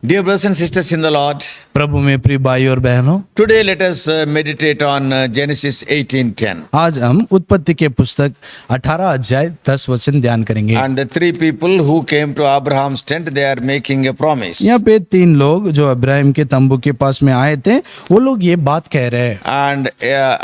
Dear brothers and sisters in the Lord, प्रभु में प्रिय भाई और बहनों, today let us meditate on Genesis 18:10. आज हम उत्पत्ति के पुस्तक 18 अध्याय 10 वचन ध्यान करेंगे। And the three people who came to Abraham's tent, they are making a promise. यहाँ पे तीन लोग जो इब्राहिम के तंबू के पास में आए थे, वो लोग ये बात कह रहे हैं। And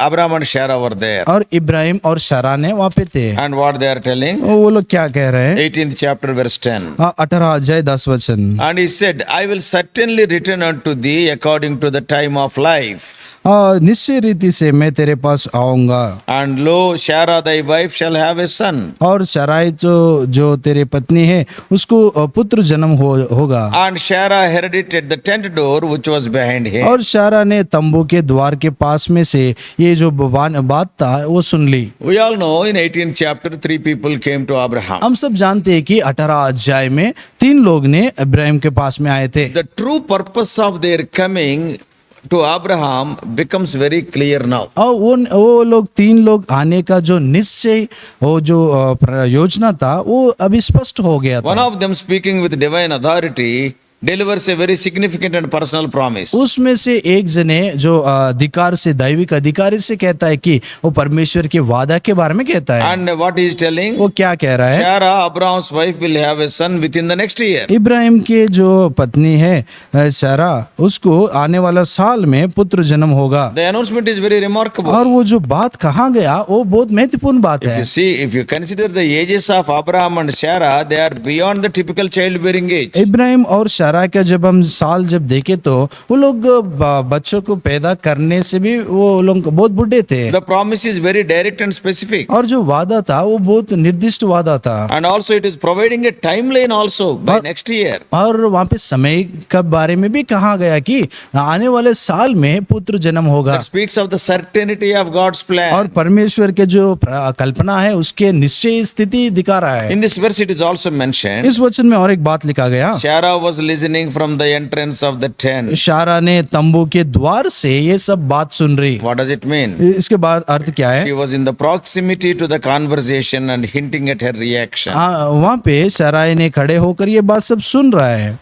Abraham and Sarah were there. और इब्राहिम और शारा ने वहाँ पे थे। And what they are telling? वो लोग क्या कह रहे हैं? 18th chapter verse 10. 18 अध्याय 10 वचन। And he said, I will certainly return unto thee according to the time of life. निश्चय रीति से मैं तेरे पास आऊंगा। And lo, Sarah thy wife shall have a son. और शराई जो तेरे पत्नी है उसको पुत्र जन्म होगा। And Sarah heard it at the tent door which was behind him. और शारा ने तंबू के द्वार के पास में से ये जो बात था वो सुन ली। We all know in 18th chapter three people came to Abraham. हम सब जानते हैं कि 18 अध्याय में तीन लोग ने इब्राहिम के पास में आए थे। The true purpose of their coming to Abraham becomes very clear now. और वो लोग तीन लोग आने का जो निश्चय वो जो योजना था वो अभी स्पष्ट हो गया One था। of them speaking with divine authority delivers a very significant and personal promise. उसमें से एक जने जो अधिकार से दैविक अधिकारी से कहता है कि वो परमेश्वर के वादा के बारे में कहता है। And what he is telling? वो क्या कह रहा है? Sarah, Abraham's wife, will have a son within the next year. Ibrahim के जो पत्नी है सारा उसको आने वाला साल में पुत्र जन्म होगा। The announcement is very remarkable. और वो जो बात कहा गया वो बहुत महत्वपूर्ण बात है। If you consider the ages of Abraham and Sarah, they are beyond the typical childbearing age. Ibrahim और शारा का जब हम साल जब देखे तो वो लोग बच्चों को पैदा करने से भी वो लोग बहुत बूढ़े थे। The promise is very direct and specific. और जो वादा था वो बहुत निर्दिष्ट वादा था। And also it is providing a timeline also by next year. और वहाँ पे समय के बारे में भी कहा गया कि आने वाले साल में पुत्र जन्म होगा। That speaks of the certainty of God's plan. और परमेश्वर के जो कल्पना है उसके निश्चय स्थिति दिखा रहा है। In this verse it is also mentioned. इस वचन में और एक बात लिखा गया। Sarah was listening from the entrance of the tent. शारा ने तंबू के द्वार से ये सब बात सुन रही। What does it mean? इसके बाद अर्थ क्या है? She was in the proximity to the conversation and hinting at her reaction. वहाँ पे सराय ने खड़े होकर ये बात सब सुन रहा है।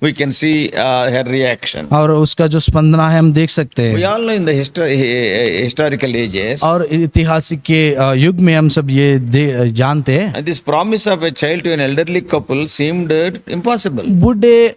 We can see her reaction. और उसका जो स्पंदना है हम देख सकते We हैं। all know in the historical ages. और ऐतिहासिक के युग में हम सब ये जानते हैं। And this promise of a child to an elderly couple seemed impossible. बूढ़े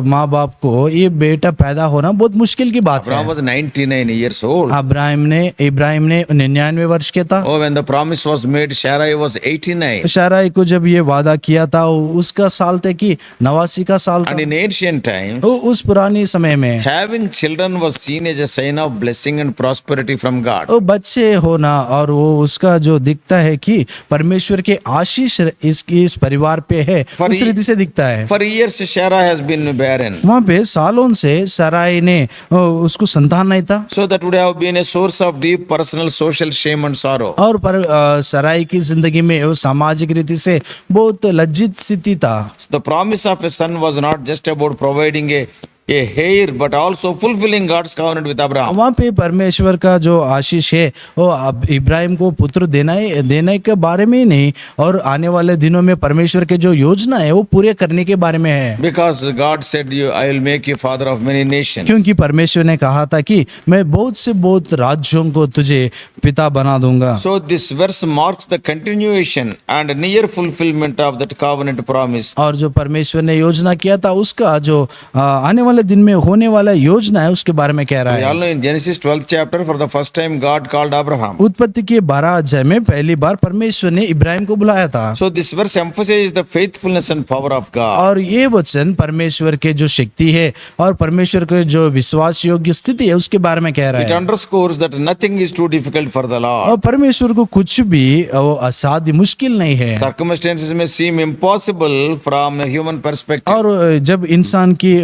माँ बाप को ये बेटा पैदा होना बहुत मुश्किल की बात Abraham है। was 99 years old. इब्राहिम ने 99 वर्ष के था। Oh, when the promise was made, Sarai was 89. शाराई को जब ये वादा किया था उसका साल था कि 89 का साल था। And in ancient times, उस पुरानी समय में having children was seen as a sign of blessing and prosperity from God. वो बच्चे होना और वो उसका जो दिखता है कि परमेश्वर के आशीष इस परिवार पे है उस रीति से दिखता है। For years, Sarah has been barren. वहाँ पे सालों से सराय ने उसको संतान नहीं था। So that would have been a source of deep personal social shame and sorrow. और पर सराय की जिंदगी में वो सामाजिक रीति से बहुत लज्जित स्थिति था। The promise of a son was not just about providing a heir but also fulfilling God's covenant with Abraham. वहाँ पे परमेश्वर का जो आशीष है वो इब्राहिम को पुत्र देने के बारे में ही नहीं और आने वाले दिनों में परमेश्वर के जो योजना है वो पूरे करने के बारे में है। Because God said, I will make you father of many nations. क्योंकि परमेश्वर ने कहा था कि मैं बहुत से बहुत राज्यों को तुझे पिता बना दूंगा। So this verse marks the continuation and near fulfillment of that covenant promise. और जो परमेश्वर ने योजना किया था उसका जो आने वाले दिन में होने वाला योजना है उसके बारे में कह रहा We all है। know in Genesis 12th chapter for the first time God called Abraham. उत्पत्ति के 12 अध्याय में पहली बार परमेश्वर ने इब्राहिम को बुलाया था। So this verse emphasizes the faithfulness and power of God. और ये वचन परमेश्वर के जो शक्ति है और परमेश्वर के जो विश्वास योग्य स्थिति है उसके बारे में कह रहा It है। underscores that nothing is too difficult for the Lord. और परमेश्वर को कुछ भी असाध्य मुश्किल नहीं है। Circumstances may seem impossible from a human perspective. और जब इंसान की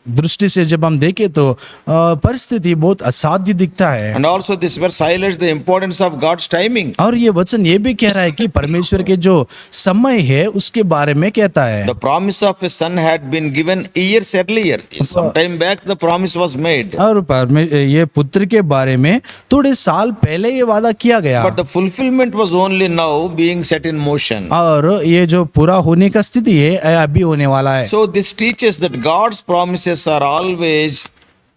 दृष्टि से जब हम देखें तो परिस्थिति बहुत असाध्य दिखता है। And also this verse highlights the importance of God's timing. और ये वचन ये भी कह रहा है कि परमेश्वर के जो समय है उसके बारे में कहता है। The promise of a son had been given years earlier. Some time back the promise was made. और ये पुत्र के बारे में थोड़े साल पहले ये वादा किया गया, But the fulfillment was only now being set in motion. और ये जो पूरा होने का स्थिति है अभी होने वाला है। So this teaches that God's promises are always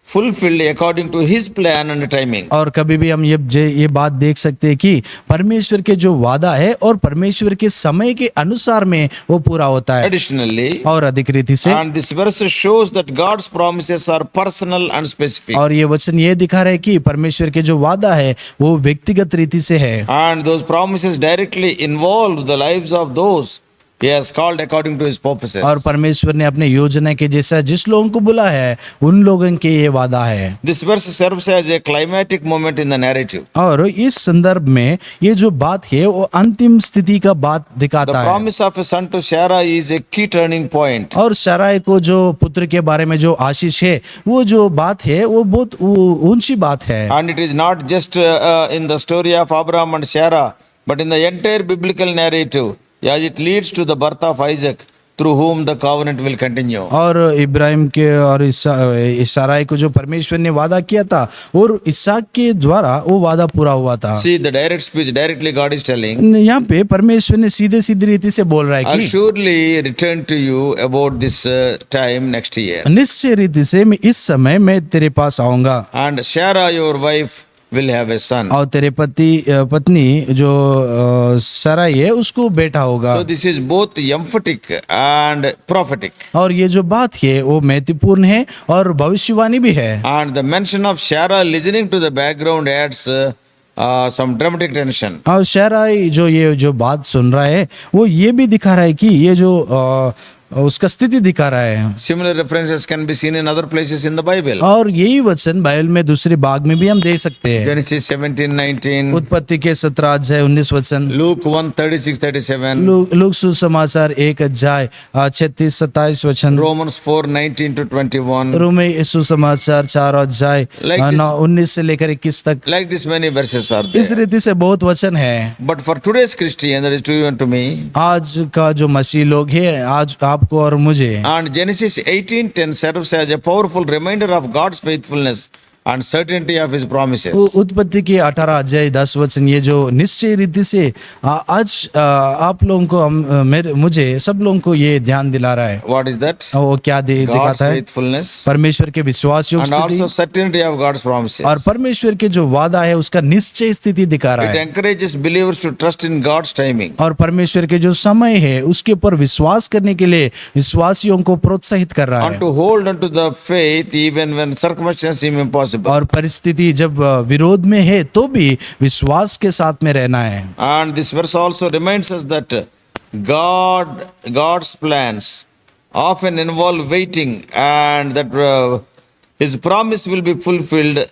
fulfilled according to his plan and timing. और कभी भी हम ये बात देख सकते हैं कि परमेश्वर के जो वादा है और परमेश्वर के समय के अनुसार में वो पूरा होता है। Additionally, और अधिक रीति से, and this verse shows that God's promises are personal and specific. और ये वचन ये दिखा रहा है कि परमेश्वर के जो वादा है वो व्यक्तिगत रीति से है, And those promises directly involve the lives of those he has called according to his purposes. और परमेश्वर ने अपने योजना के जैसा जिस लोगों को बुला है उन लोगों के ये वादा है। This verse serves as a climatic moment in the narrative. और इस संदर्भ में ये जो बात है वो अंतिम स्थिति का बात The दिखाता है। promise of a son to Sarah is a key turning point. और सराय को जो पुत्र के बारे में जो आशीष है वो जो बात है वो बहुत ऊंची बात है। And it is not just in the story of Abraham and Sarah, but in the entire biblical narrative, as it leads to the birth of Isaac, through whom the covenant will continue. और इब्राहिम के और सराय को जो परमेश्वर ने वादा किया था और इसहाक के द्वारा वो वादा पूरा हुआ था। See the direct speech, directly God is telling, यहाँ पे परमेश्वर ने सीधे सीधी रीति से बोल रहा है I'll कि surely return to you about this time next year. निश्चय रीति से मैं इस समय मैं तेरे पास आऊंगा And Sarah, your wife, will have a son. और तेरे पत्नी जो सराई है उसको बेटा होगा। So this is both emphatic and prophetic. और ये जो बात है वो महत्वपूर्ण है और भविष्यवाणी भी है। And the mention of Sarah listening to the background adds some dramatic tension. और शराई जो ये जो बात सुन रहा है वो ये भी दिखा रहा है कि ये जो उसका स्थिति दिखा रहा है। Similar references can be seen in other places in the Bible. और यही वचन बाइबल में दूसरे भाग में भी हम देख सकते हैं। Genesis 17:19, उत्पत्ति के 17 अध्याय 19 वचन, Luke 1:36-37, लूक सुसमाचार 1 अध्याय 36-27 वचन, Romans 4:19-21. रोमी सुसमाचार 4 अध्याय Like this- 19 से लेकर 21 तक। Like this, many verses are इस there. रीति से बहुत वचन है। But for today's Christian, that is to you and to me, आज का जो मसीह लोग हैं, आज आपको और मुझे, and Genesis 18:10 serves as a powerful reminder of God's faithfulness and certainty of his promises. उत्पत्ति के 18 अध्याय 10 वचन ये जो निश्चय रीति से आज आप लोगों को मुझे सब लोगों को ये ध्यान दिला रहा है। What is that? वो क्या God's दिखाता है? faithfulness परमेश्वर के विश्वास योग and also स्थिति certainty of God's promises. और परमेश्वर के जो वादा है उसका निश्चय स्थिति दिखा रहा It है। encourages believers to trust in God's timing. और परमेश्वर के जो समय है उसके ऊपर विश्वास करने के लिए विश्वासियों को प्रोत्साहित कर रहा And है। to hold on to the faith even when circumstances seem impossible. और परिस्थिति जब विरोध में है तो भी विश्वास के साथ में रहना है। And this verse also reminds us that God's plans often involve waiting, and that his promise will be fulfilled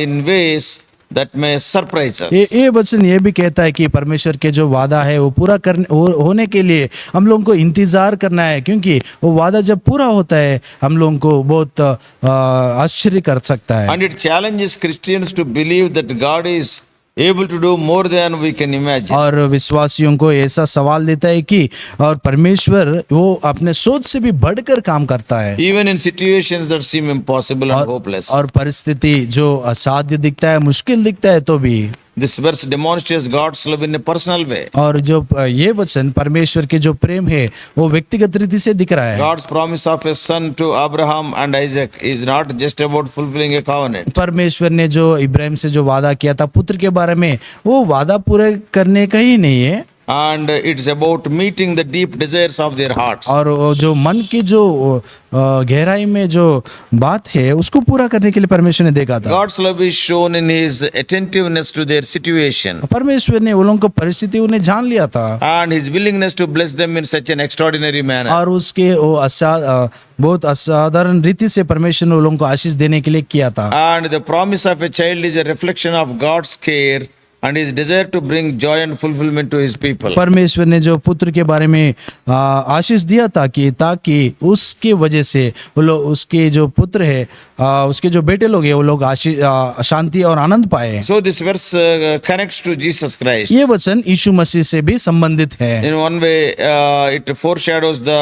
in ways that may surprise us. ये वचन ये भी कहता है कि परमेश्वर के जो वादा है वो पूरा होने के लिए हम लोगों को इंतजार करना है, क्योंकि वो वादा जब पूरा होता है हम लोगों को बहुत आश्चर्य कर सकता है। And it challenges Christians to believe that God is able to do more than we can imagine. और विश्वासियों को ऐसा सवाल देता है कि और परमेश्वर वो अपने सोच से भी बढ़कर काम करता है, Even in situations that seem impossible and hopeless. और परिस्थिति जो असाध्य दिखता है, मुश्किल दिखता है तो भी। This verse demonstrates God's love in a personal way. और जो ये वचन परमेश्वर के जो प्रेम है वो व्यक्तिगत रीति से दिख रहा है। God's promise of a son to Abraham and Isaac is not just about fulfilling a covenant. परमेश्वर ने जो इब्राहिम से जो वादा किया था पुत्र के बारे में, वो वादा पूरे करने का ही नहीं है, And it's about meeting the deep desires of their hearts. और वो जो मन की जो गहराई में जो बात है उसको पूरा करने के लिए परमेश्वर ने देखा था। God's love is shown in his attentiveness to their situation परमेश्वर ने उन लोगों को परिस्थिति उन्हें जान लिया था and his willingness to bless them in such an extraordinary manner. और उसके वो बहुत असाधारण रीति से परमेश्वर ने उन लोगों को आशीष देने के लिए किया था। And the promise of a child is a reflection of God's care and his desire to bring joy and fulfillment to his people. परमेश्वर ने जो पुत्र के बारे में आशीष दिया ताकि उसके वजह से वो लोग, उसके जो पुत्र है, उसके जो बेटे लोग हैं, वो लोग शांति और आनंद पाए। So this verse connects to Jesus Christ. ये वचन यीशु मसीह से भी संबंधित है। In one way, it foreshadows the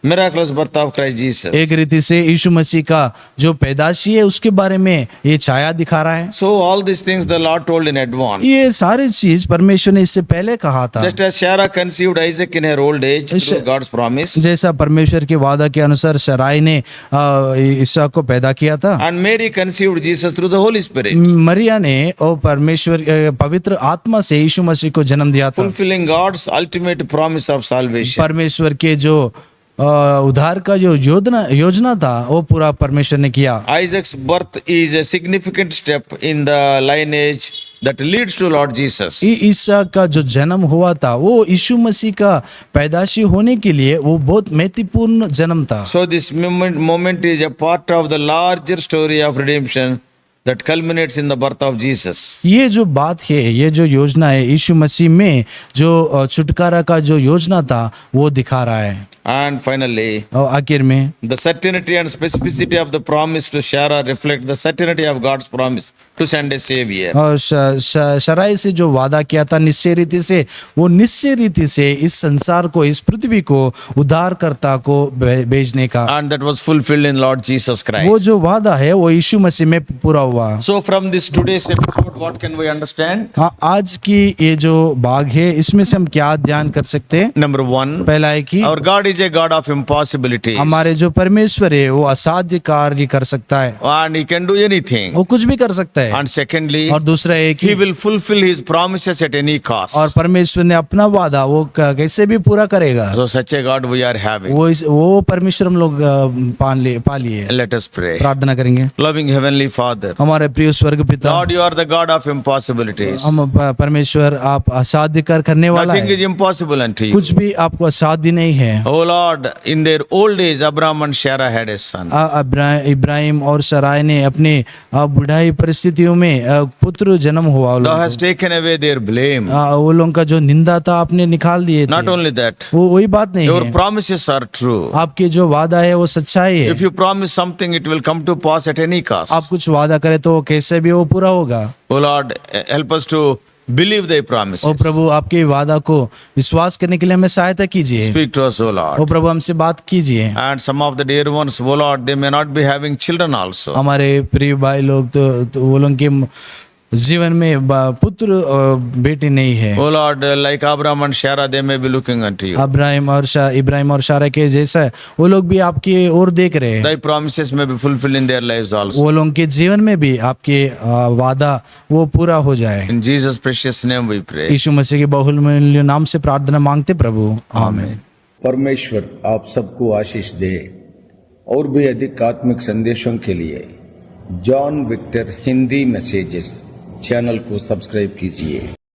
miraculous birth of Christ Jesus. एक रीति से यीशु मसीह का जो पैदाशी है उसके बारे में ये छाया दिखा रहा है। So all these things the Lord told in advance. ये सारी चीज परमेश्वर ने इससे पहले कहा था। Just as Sarah conceived Isaac in her old age through God's promise, जैसा परमेश्वर के वादा के अनुसार सराय ने ईसा को पैदा किया था, and Mary conceived Jesus through the Holy Spirit, मरिया ने और परमेश्वर पवित्र आत्मा से यीशु मसीह को जन्म दिया था, fulfilling God's ultimate promise of salvation. परमेश्वर के जो उद्धार का जो योजना था वो पूरा परमेश्वर ने किया। Isaac's birth is a significant step in the lineage that leads to Lord Jesus. ईसा का जो जन्म हुआ था वो यीशु मसीह का पैदाशी होने के लिए वो बहुत महत्वपूर्ण जन्म था। So this moment is a part of the larger story of redemption that culminates in the birth of Jesus. ये जो बात है, ये जो योजना है, यीशु मसीह में जो छुटकारा का जो योजना था वो दिखा रहा है। And finally, और आखिर में the certainty and specificity of the promise to Sarah reflect the certainty of God's promise to send a savior. और शराई से जो वादा किया था निश्चय रीति से, वो निश्चय रीति से इस संसार को, इस पृथ्वी को उद्धारकर्ता को भेजने का, And that was fulfilled in Lord Jesus Christ. वो जो वादा है वो यीशु मसीह में पूरा हुआ। So from this today's episode, what can we understand? हाँ, आज की ये जो भाग है इसमें से हम क्या ध्यान कर सकते हैं? Number one, पहला है कि our God is a God of impossibilities. हमारे जो परमेश्वर है वो असाध्य कार्य कर सकता है, And he can do anything. वो कुछ भी कर सकता है। And secondly, और दूसरा है he कि will fulfill his promises at any cost. और परमेश्वर ने अपना वादा वो कैसे भी पूरा करेगा। So such a God we are having. वो परमेश्वर हम लोग पा लिए। Let us pray. प्रार्थना करेंगे। Loving Heavenly Father, हमारे प्रिय स्वर्ग पिता, Lord, you are the God of impossibilities. हम परमेश्वर आप असाध्य कर करने वाला Nothing है, is impossible unto you. कुछ भी आपको असाध्य नहीं है। Oh Lord, in their old age, Abraham and Sarah had a son. Ibrahim और सराय ने अपने बुढ़ाई परिस्थितियों में पुत्र जन्म हुआ। Thou hast taken away their blame. वो लोगों का जो निंदा था आपने निकाल दिए थे। Not only that, वो वही बात नहीं your है, promises are true. आपके जो वादा है वो सच्चाई है। If you promise something, it will come to pass at any cost. आप कुछ वादा करें तो कैसे भी वो पूरा होगा। Oh Lord, help us to believe thy promises. ओ प्रभु, आपके वादा को विश्वास करने के लिए हमें सहायता कीजिए। Speak to us, O O Lord. प्रभु, हमसे बात कीजिए। And some of the dear ones, O Lord, they may not be having children also. हमारे प्रिय भाई लोग तो वो लोग के जीवन में पुत्र और बेटी नहीं है। O Lord, like Abraham and Sarah, they may be looking unto you. Ibrahim और शारा के जैसा वो लोग भी आपकी ओर देख रहे हैं। Thy promises may be fulfilled in their lives also. वो लोगों के जीवन में भी आपके वादा वो पूरा हो जाए। In Jesus' precious name we pray. यीशु मसीह के बहुमूल्य नाम से प्रार्थना मांगते प्रभु, आमीन। परमेश्वर आप सबको आशीष दे। और भी अधिक आत्मिक संदेशों के लिए John Victor Hindi messages channel को सब्सक्राइब कीजिए।